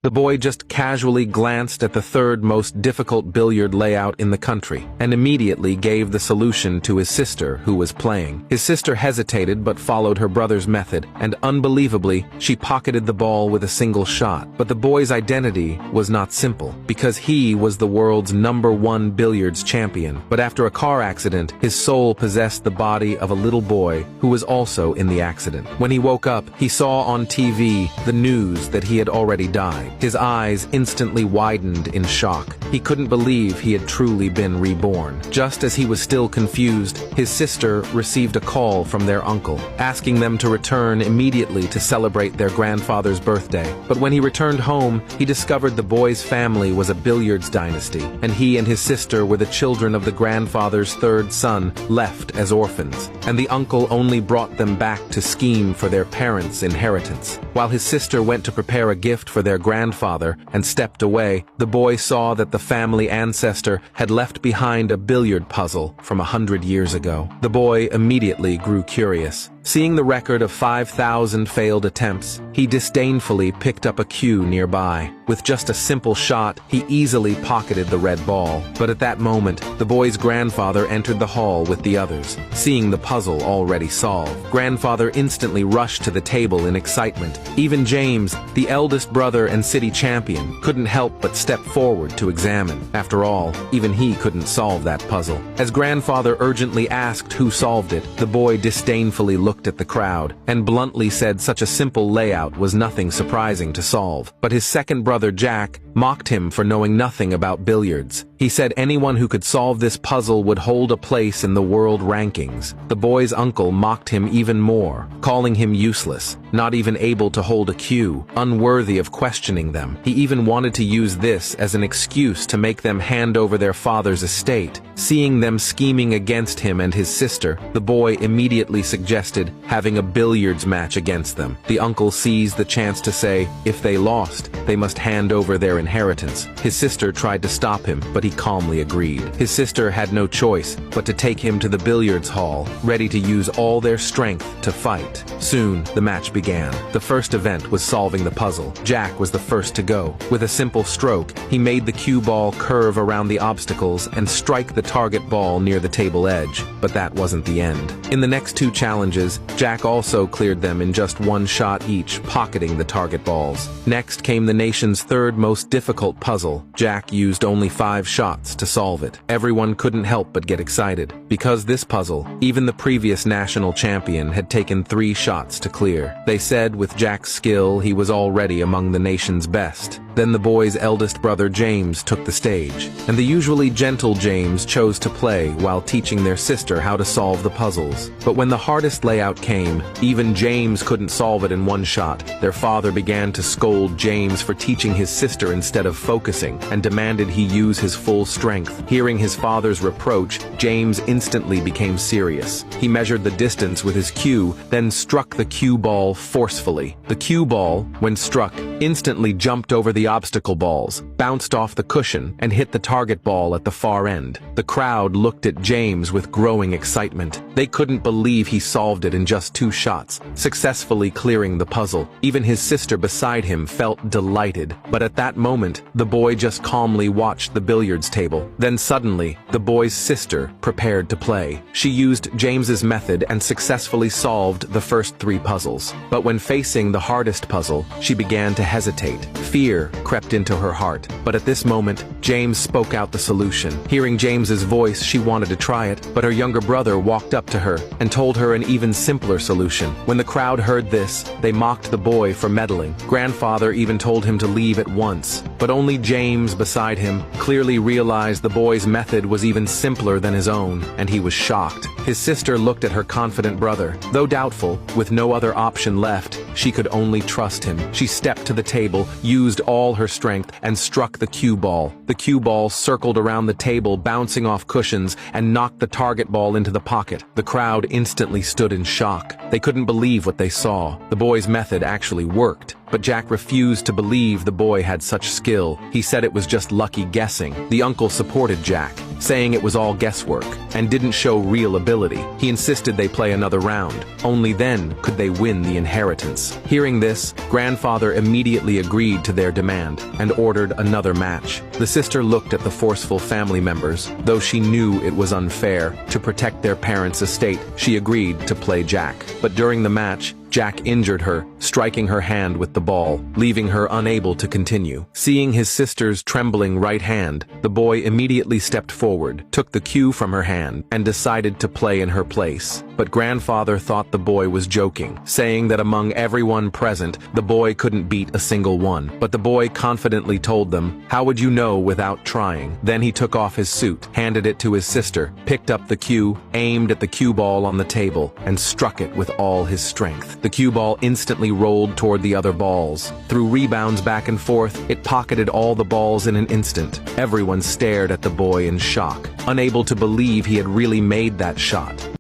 The boy just casually glanced at the third most difficult billiard layout in the country, and immediately gave the solution to his sister, who was playing. His sister hesitated but followed her brother's method, and unbelievably, she pocketed the ball with a single shot. But the boy's identity was not simple, because he was the world's #1 billiards champion. But after a car accident, his soul possessed the body of a little boy who was also in the accident. When he woke up, he saw on TV the news that he had already died. His eyes instantly widened in shock. He couldn't believe he had truly been reborn. Just as he was still confused, his sister received a call from their uncle, asking them to return immediately to celebrate their grandfather's birthday. But when he returned home, he discovered the boy's family was a billiards dynasty, and he and his sister were the children of the grandfather's third son, left as orphans. And the uncle only brought them back to scheme for their parents' inheritance. While his sister went to prepare a gift for their grandfather and stepped away, the boy saw that the family ancestor had left behind a billiard puzzle from 100 years ago. The boy immediately grew curious. Seeing the record of 5,000 failed attempts, he disdainfully picked up a cue nearby. With just a simple shot, he easily pocketed the red ball. But at that moment, the boy's grandfather entered the hall with the others, seeing the puzzle already solved. Grandfather instantly rushed to the table in excitement. Even James, the eldest brother and city champion, couldn't help but step forward to examine. After all, even he couldn't solve that puzzle. As grandfather urgently asked who solved it, the boy disdainfully looked at the crowd and bluntly said such a simple layout was nothing surprising to solve. But his second brother Jack mocked him for knowing nothing about billiards. He said anyone who could solve this puzzle would hold a place in the world rankings. The boy's uncle mocked him even more, calling him useless, not even able to hold a cue, unworthy of questioning them. He even wanted to use this as an excuse to make them hand over their father's estate. Seeing them scheming against him and his sister, the boy immediately suggested having a billiards match against them. The uncle seized the chance to say, if they lost, they must hand over their inheritance. His sister tried to stop him, but he calmly agreed. His sister had no choice but to take him to the billiards hall, ready to use all their strength to fight. Soon, the match began. The first event was solving the puzzle. Jack was the first to go. With a simple stroke, he made the cue ball curve around the obstacles and strike the target ball near the table edge. But that wasn't the end. In the next two challenges, Jack also cleared them in just one shot each, pocketing the target balls. Next came the nation's third most difficult puzzle. Jack used only 5 shots to solve it. Everyone couldn't help but get excited. Because this puzzle, even the previous national champion had taken 3 shots to clear. They said with Jack's skill, he was already among the nation's best. Then the boy's eldest brother James took the stage, and the usually gentle James chose to play while teaching their sister how to solve the puzzles. But when the hardest layout came, even James couldn't solve it in one shot. Their father began to scold James for teaching his sister instead of focusing, and demanded he use his full strength. Hearing his father's reproach, James instantly became serious. He measured the distance with his cue, then struck the cue ball forcefully. The cue ball, when struck, instantly jumped over the obstacle balls, bounced off the cushion, and hit the target ball at the far end. The crowd looked at James with growing excitement. They couldn't believe he solved it in just 2 shots, successfully clearing the puzzle. Even his sister beside him felt delighted. But at that moment, the boy just calmly watched the billiards table. Then suddenly, the boy's sister prepared to play. She used James's method and successfully solved the first 3 puzzles. But when facing the hardest puzzle, she began to hesitate. Fear crept into her heart. But at this moment, James spoke out the solution. Hearing James's voice, she wanted to try it, but her younger brother walked up to her and told her an even simpler solution. When the crowd heard this, they mocked the boy for meddling. Grandfather even told him to leave at once. But only James beside him clearly realized the boy's method was even simpler than his own, and he was shocked. His sister looked at her confident brother. Though doubtful, with no other option left, she could only trust him. She stepped to the table, used all her strength, and struck the cue ball. The cue ball circled around the table, bouncing off cushions, and knocked the target ball into the pocket. The crowd instantly stood in shock. They couldn't believe what they saw. The boy's method actually worked. But Jack refused to believe the boy had such skill. He said it was just lucky guessing. The uncle supported Jack, saying it was all guesswork and didn't show real ability. He insisted they play another round. Only then could they win the inheritance. Hearing this, grandfather immediately agreed to their demand and ordered another match. The sister looked at the forceful family members. Though she knew it was unfair, to protect their parents' estate, she agreed to play Jack. But during the match, Jack injured her, striking her hand with the ball, leaving her unable to continue. Seeing his sister's trembling right hand, the boy immediately stepped forward, took the cue from her hand, and decided to play in her place. But grandfather thought the boy was joking, saying that among everyone present, the boy couldn't beat a single one. But the boy confidently told them, "How would you know without trying?" Then he took off his suit, handed it to his sister, picked up the cue, aimed at the cue ball on the table, and struck it with all his strength. The cue ball instantly rolled toward the other balls. Through rebounds back and forth, it pocketed all the balls in an instant. Everyone stared at the boy in shock, unable to believe he had really made that shot.